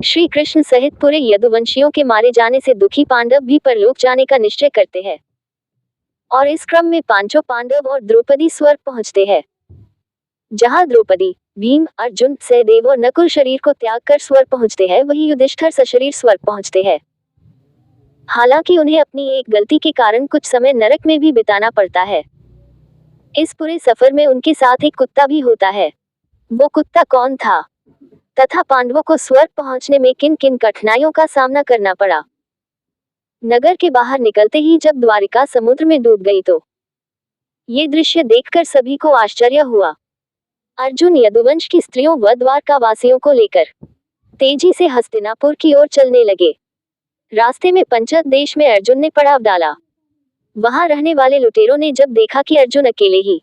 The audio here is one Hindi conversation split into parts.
श्री कृष्ण सहित पूरे यदुवंशियों के मारे जाने से दुखी पांडव भी परलोक जाने का निश्चय करते हैं और इस क्रम में पांचों पांडव और द्रौपदी स्वर्ग पहुंचते हैं। जहां द्रौपदी, भीम, अर्जुन, सहदेव और नकुल शरीर को त्याग कर स्वर्ग पहुंचते हैं, वहीं युधिष्ठिर सशरीर स्वर्ग पहुंचते हैं। हालांकि उन्हें अपनी एक गलती के कारण कुछ समय नरक में भी बिताना पड़ता है। इस पूरे सफर में उनके साथ एक कुत्ता भी होता है। वो कुत्ता कौन था तथा पांडवों को स्वर्ग पहुंचने में किन किन कठिनाइयों का सामना करना पड़ा। नगर के बाहर निकलते ही जब द्वारिका समुद्र में डूब गई तो ये दृश्य देखकर सभी को आश्चर्य हुआ। अर्जुन यदुवंश की स्त्रियों व द्वारका वासियों को लेकर तेजी से हस्तिनापुर की ओर चलने लगे। रास्ते में पंचत देश में अर्जुन ने पड़ाव डाला। वहां रहने वाले लुटेरों ने जब देखा कि अर्जुन अकेले ही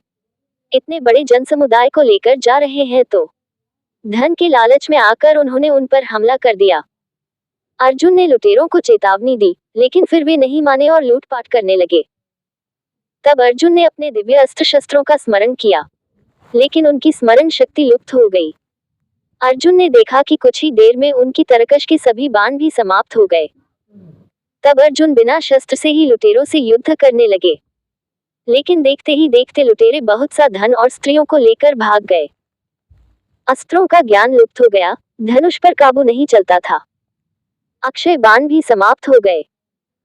इतने बड़े जनसमुदाय को लेकर जा रहे हैं तो धन के लालच में आकर उन्होंने उन पर हमला कर दिया। अर्जुन ने लुटेरों को चेतावनी दी, लेकिन फिर वे नहीं माने और लूटपाट करने लगे। तब अर्जुन ने अपने दिव्य अस्त्र शस्त्रों का स्मरण किया, लेकिन उनकी स्मरण शक्ति लुप्त हो गई। अर्जुन ने देखा कि कुछ ही देर में उनकी तरकश के सभी बाण भी समाप्त हो गए। तब अर्जुन बिना शस्त्र से ही लुटेरों से युद्ध करने लगे, लेकिन देखते ही देखते लुटेरे बहुत सा धन और स्त्रियों को लेकर भाग गए। अस्त्रों का ज्ञान लुप्त हो गया, धनुष पर काबू नहीं चलता था, अक्षय बाण भी समाप्त हो गए।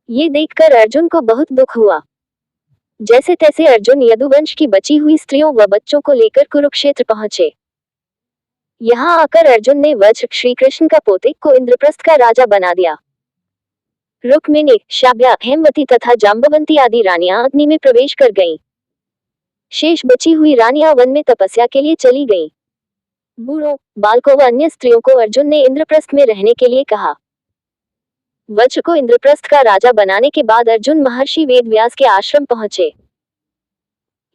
ये देखकर अर्जुन को बहुत दुख हुआ। जैसे तैसे अर्जुन यदुवंश की बची हुई स्त्रियों व बच्चों को लेकर कुरुक्षेत्र पहुंचे। यहाँ आकर अर्जुन ने वज्र श्री कृष्ण का पोते को इंद्रप्रस्थ का राजा बना दिया। रुक्मिणी, शाब्या, हेमवती तथा जाम्बवंती आदि रानियां अग्नि में प्रवेश कर गईं। शेष बची हुई रानियां वन में तपस्या के लिए चली गईं। बूढ़ों, बालकों व अन्य स्त्रियों को अर्जुन ने इंद्रप्रस्थ में रहने के लिए कहा। वज्र को इंद्रप्रस्थ का राजा बनाने के बाद अर्जुन महर्षि वेदव्यास के आश्रम पहुंचे।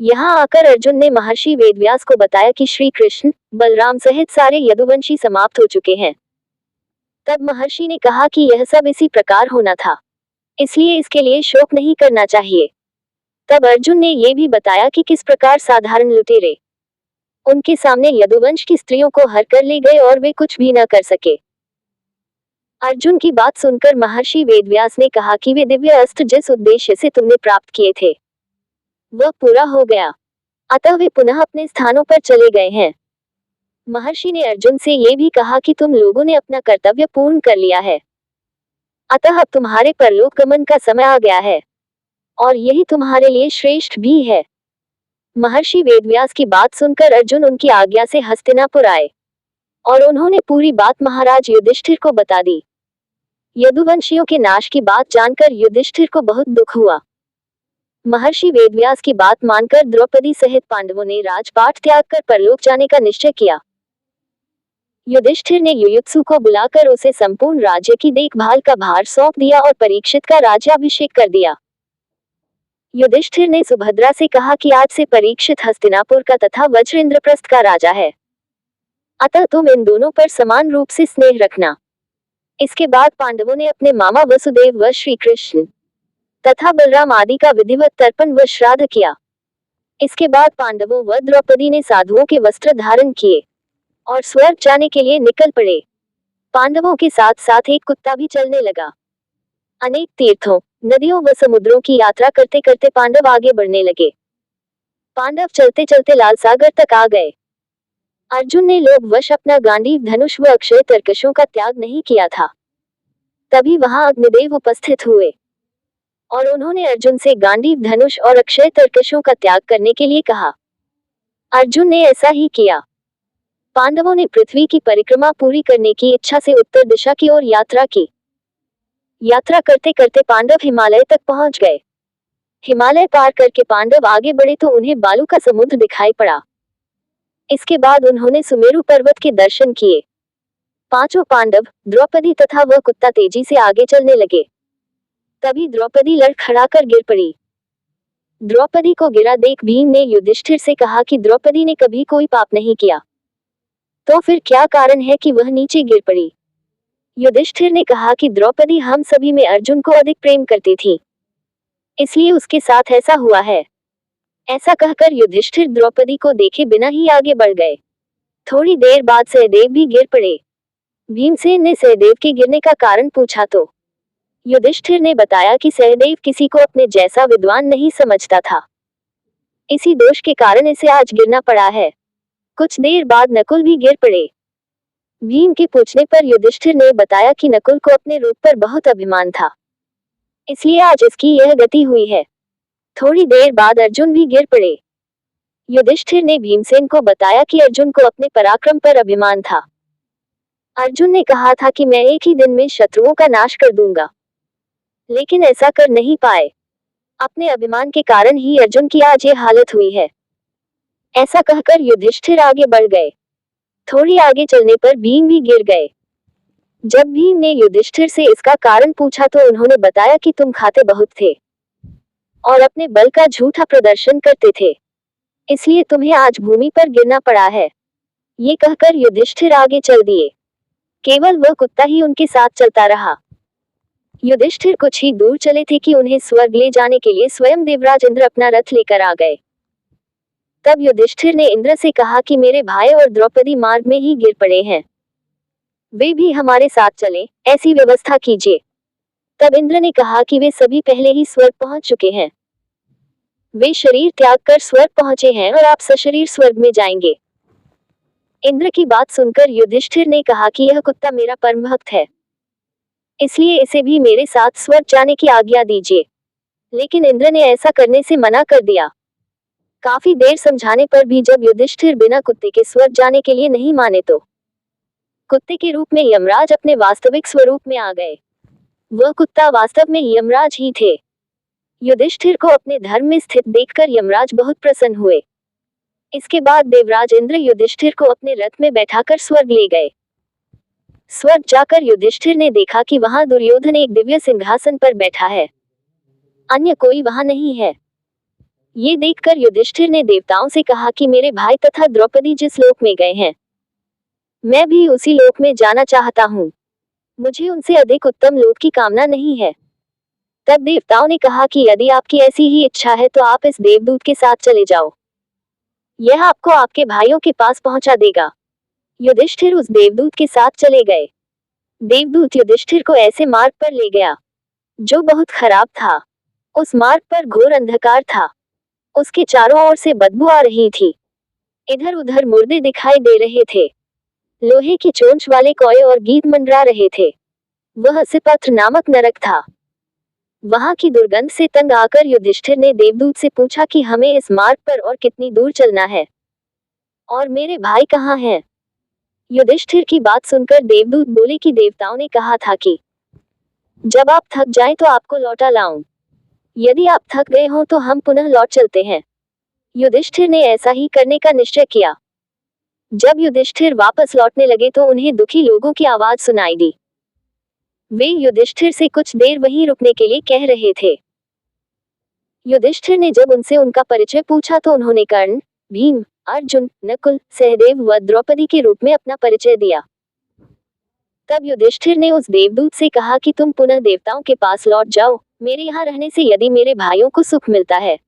यहाँ आकर अर्जुन ने महर्षि वेदव्यास को बताया कि श्री कृष्ण, बलराम सहित सारे यदुवंशी समाप्त हो चुके हैं। तब महर्षि ने कहा कि यह सब इसी प्रकार होना था, इसलिए इसके लिए शोक नहीं करना चाहिए। तब अर्जुन ने ये भी बताया कि किस प्रकार साधारण लुटेरे उनके सामने यदुवंश की स्त्रियों को हर कर ले गए और वे कुछ भी न कर सके। अर्जुन की बात सुनकर महर्षि वेदव्यास ने कहा कि वे दिव्य अस्त्र जिस उद्देश्य से तुमने प्राप्त किए थे वह पूरा हो गया, अतः वे पुनः अपने स्थानों पर चले गए हैं। महर्षि ने अर्जुन से ये भी कहा कि तुम लोगों ने अपना कर्तव्य पूर्ण कर लिया है, अतः अब तुम्हारे परलोक गमन का समय आ गया है और यही तुम्हारे लिए श्रेष्ठ भी है। महर्षि वेदव्यास की बात सुनकर अर्जुन उनकी आज्ञा से हस्तिनापुर आए और उन्होंने पूरी बात महाराज युधिष्ठिर को बता दी। यदुवंशियों के नाश की बात जानकर युधिष्ठिर को बहुत दुख हुआ। महर्षि वेदव्यास की बात मानकर द्रौपदी सहित पांडवों ने राजपाट त्याग कर परलोक जाने का निश्चय किया। युधिष्ठिर ने युयुत्सु को बुलाकर उसे संपूर्ण राज्य की देखभाल का भार सौंप दिया और परीक्षित का राज्याभिषेक कर दिया। युधिष्ठिर ने सुभद्रा से कहा कि आज से परीक्षित हस्तिनापुर का तथा वज्र इंद्रप्रस्थ का राजा है, अतः तुम इन दोनों पर समान रूप से स्नेह रखना। इसके बाद पांडवों ने अपने मामा वसुदेव व श्री कृष्ण तथा बलराम आदि का विधिवत तर्पण व श्राद्ध किया। इसके बाद पांडवों व द्रौपदी ने साधुओं के वस्त्र धारण किए और स्वर्ग जाने के लिए निकल पड़े। पांडवों के साथ साथ एक कुत्ता भी चलने लगा। अनेक तीर्थों, नदियों व समुद्रों की यात्रा करते करते पांडव आगे बढ़ने लगे। पांडव चलते चलते लाल सागर तक आ गए। अर्जुन ने लोभवश अपना गांडीव धनुष व अक्षय तरकशों का त्याग नहीं किया था। तभी वहां अग्निदेव उपस्थित हुए और उन्होंने अर्जुन से गांडीव धनुष और अक्षय तरकशों का त्याग करने के लिए कहा। अर्जुन ने ऐसा ही किया। पांडवों ने पृथ्वी की परिक्रमा पूरी करने की इच्छा से उत्तर दिशा की ओर यात्रा की। यात्रा करते करते पांडव हिमालय तक पहुंच गए। हिमालय पार करके पांडव आगे बढ़े तो उन्हें बालू का समुद्र दिखाई पड़ा। इसके बाद उन्होंने सुमेरु पर्वत के दर्शन किए। पांचों पांडव, द्रौपदी तथा वह कुत्ता तेजी से आगे चलने लगे। तभी द्रौपदी लड़खड़ाकर गिर पड़ी। द्रौपदी को गिरा देख भीम ने युधिष्ठिर से कहा कि द्रौपदी ने कभी कोई पाप नहीं किया, तो फिर क्या कारण है कि वह नीचे गिर पड़ी। युधिष्ठिर ने कहा कि द्रौपदी हम सभी में अर्जुन को अधिक प्रेम करती थी, इसलिए उसके साथ ऐसा हुआ है। ऐसा कहकर युधिष्ठिर द्रौपदी को देखे बिना ही आगे बढ़ गए। थोड़ी देर बाद सहदेव भी गिर पड़े। भीमसेन ने सहदेव के गिरने का कारण पूछा तो युधिष्ठिर ने बताया कि सहदेव किसी को अपने जैसा विद्वान नहीं समझता था। इसी दोष के कारण इसे आज गिरना पड़ा है। कुछ देर बाद नकुल भी गिर पड़े। भीम के पूछने पर युधिष्ठिर ने बताया कि नकुल को अपने रूप पर बहुत अभिमान था, इसलिए आज इसकी यह गति हुई है। थोड़ी देर बाद अर्जुन भी गिर पड़े। युधिष्ठिर ने भीमसेन को बताया कि अर्जुन को अपने पराक्रम पर अभिमान था। अर्जुन ने कहा था कि मैं एक ही दिन में शत्रुओं का नाश कर दूंगा, लेकिन ऐसा कर नहीं पाए। अपने अभिमान के कारण ही अर्जुन की आज ये हालत हुई है। ऐसा कहकर युधिष्ठिर आगे बढ़ गए। थोड़ी आगे चलने पर भीम भी गिर गए। जब भीम ने युधिष्ठिर से इसका कारण पूछा तो उन्होंने बताया कि तुम खाते बहुत थे और अपने बल का झूठा प्रदर्शन करते थे, इसलिए तुम्हें आज भूमि पर गिरना पड़ा है। ये कहकर युधिष्ठिर आगे चल दिए। केवल वह कुत्ता ही उनके साथ चलता रहा। युधिष्ठिर कुछ ही दूर चले थे कि उन्हें स्वर्ग ले जाने के लिए स्वयं देवराज इंद्र अपना रथ लेकर आ गए। तब युधिष्ठिर ने इंद्र से कहा कि मेरे भाई और द्रौपदी मार्ग में ही गिर पड़े हैं, वे भी हमारे साथ चलें, ऐसी व्यवस्था कीजिए। तब इंद्र ने कहा कि वे सभी पहले ही स्वर्ग पहुंच चुके हैं, वे शरीर त्याग कर स्वर्ग पहुंचे हैं और आप सशरीर स्वर्ग में जाएंगे। इंद्र की बात सुनकर युधिष्ठिर ने कहा कि यह कुत्ता मेरा परम भक्त है, इसलिए इसे भी मेरे साथ स्वर्ग जाने की आज्ञा दीजिए। लेकिन इंद्र ने ऐसा करने से मना कर दिया। काफी देर समझाने पर भी जब युधिष्ठिर बिना कुत्ते के स्वर्ग जाने के लिए नहीं माने तो कुत्ते के रूप में यमराज अपने वास्तविक स्वरूप में आ गए। वह कुत्ता वास्तव में यमराज ही थे। युधिष्ठिर को अपने धर्म में स्थित देखकर यमराज बहुत प्रसन्न हुए। इसके बाद देवराज इंद्र युधिष्ठिर को अपने रथ में बैठाकर स्वर्ग ले गए। स्वर्ग जाकर युधिष्ठिर ने देखा कि वहां दुर्योधन एक दिव्य सिंहासन पर बैठा है, अन्य कोई वहां नहीं है। ये देखकर युधिष्ठिर ने देवताओं से कहा कि मेरे भाई तथा द्रौपदी जिस लोक में गए हैं, मैं भी उसी लोक में जाना चाहता हूँ। मुझे उनसे अधिक उत्तम लोक की कामना नहीं है। तब देवताओं ने कहा कि यदि आपकी ऐसी ही इच्छा है तो आप इस देवदूत के साथ चले जाओ, यह आपको आपके भाइयों के पास पहुंचा देगा। युधिष्ठिर उस देवदूत के साथ चले गए। देवदूत युधिष्ठिर को ऐसे मार्ग पर ले गया जो बहुत खराब था। उस मार्ग पर घोर अंधकार था, उसके चारों ओर से बदबू आ रही थी। इधर उधर मुर्दे दिखाई दे रहे थे, लोहे की चोंच वाले कोए और गीत मंडरा रहे थे। वह सिपत्र नामक नरक था। वहां की दुर्गंध से तंग आकर युधिष्ठिर ने देवदूत से पूछा कि हमें इस मार्ग पर और कितनी दूर चलना है और मेरे भाई कहाँ हैं? युधिष्ठिर की बात सुनकर देवदूत बोले कि देवताओं ने कहा था कि जब आप थक जाएं तो आपको लौटा लाऊं। यदि आप थक गए हो तो हम पुनः लौट चलते हैं। युधिष्ठिर ने ऐसा ही करने का निश्चय किया। जब युधिष्ठिर वापस लौटने लगे तो उन्हें दुखी लोगों की आवाज सुनाई दी। वे युधिष्ठिर से कुछ देर वहीं रुकने के लिए कह रहे थे। युधिष्ठिर ने जब उनसे उनका परिचय पूछा तो उन्होंने कर्ण, भीम, अर्जुन, नकुल, सहदेव व द्रौपदी के रूप में अपना परिचय दिया। तब युधिष्ठिर ने उस देवदूत से कहा कि तुम पुनः देवताओं के पास लौट जाओ। मेरे यहाँ रहने से यदि मेरे भाइयों को सुख मिलता है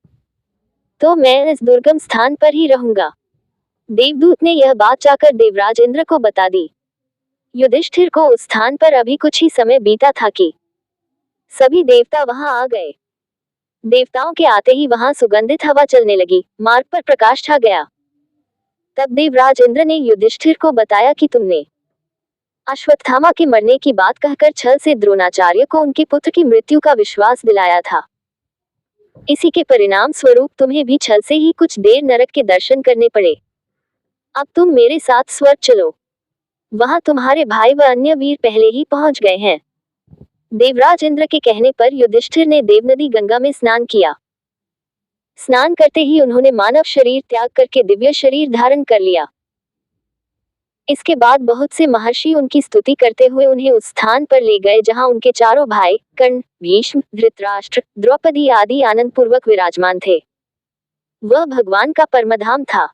तो मैं इस दुर्गम स्थान पर ही रहूंगा। देवदूत ने यह बात जाकर देवराज इंद्र को बता दी। युधिष्ठिर को उस स्थान पर अभी कुछ ही समय बीता था कि सभी देवता वहां आ गए। देवताओं के आते ही वहां सुगंधित हवा चलने लगी, मार्ग पर प्रकाश छा गया। तब देवराज इंद्र ने युधिष्ठिर को बताया कि तुमने अश्वत्थामा के मरने की बात कहकर छल से द्रोणाचार्य को उनके पुत्र की मृत्यु का विश्वास दिलाया था। इसी के परिणाम स्वरूप तुम्हें भी छल से ही कुछ देर नरक के दर्शन करने पड़े। अब तुम मेरे साथ स्वर्ग चलो, वहां तुम्हारे भाई व अन्य वीर पहले ही पहुंच गए हैं। देवराज इंद्र के कहने पर युधिष्ठिर ने देवनदी गंगा में स्नान किया। स्नान करते ही उन्होंने मानव शरीर त्याग करके दिव्य शरीर धारण कर लिया। इसके बाद बहुत से महर्षि उनकी स्तुति करते हुए उन्हें उस स्थान पर ले गए जहां उनके चारों भाई कर्ण, भीष्म, धृतराष्ट्र, द्रौपदी आदि आनंद पूर्वक विराजमान थे। वह भगवान का परमधाम था।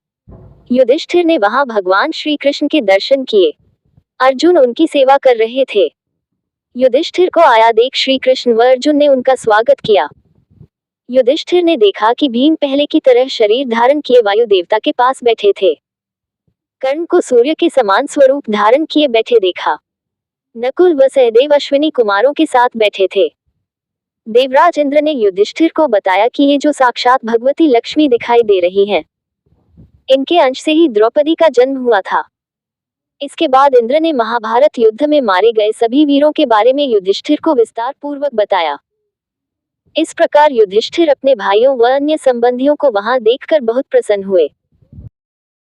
युधिष्ठिर ने वहां भगवान श्री कृष्ण के दर्शन किए। अर्जुन उनकी सेवा कर रहे थे। युधिष्ठिर को आया देख श्री कृष्ण व अर्जुन ने उनका स्वागत किया। युधिष्ठिर ने देखा कि भीम पहले की तरह शरीर धारण किए वायु देवता के पास बैठे थे। कर्ण को सूर्य के समान स्वरूप धारण किए बैठे देखा। नकुल व सहदेव अश्विनी कुमारों के साथ बैठे थे। देवराज इंद्र ने युधिष्ठिर को बताया कि ये जो साक्षात भगवती लक्ष्मी दिखाई दे रही हैं, इनके अंश से ही द्रौपदी का जन्म हुआ था। इसके बाद इंद्र ने महाभारत युद्ध में मारे गए सभी वीरों के बारे में युधिष्ठिर को विस्तार पूर्वक बताया। इस प्रकार युधिष्ठिर अपने भाइयों व अन्य संबंधियों को वहां देखकर बहुत प्रसन्न हुए।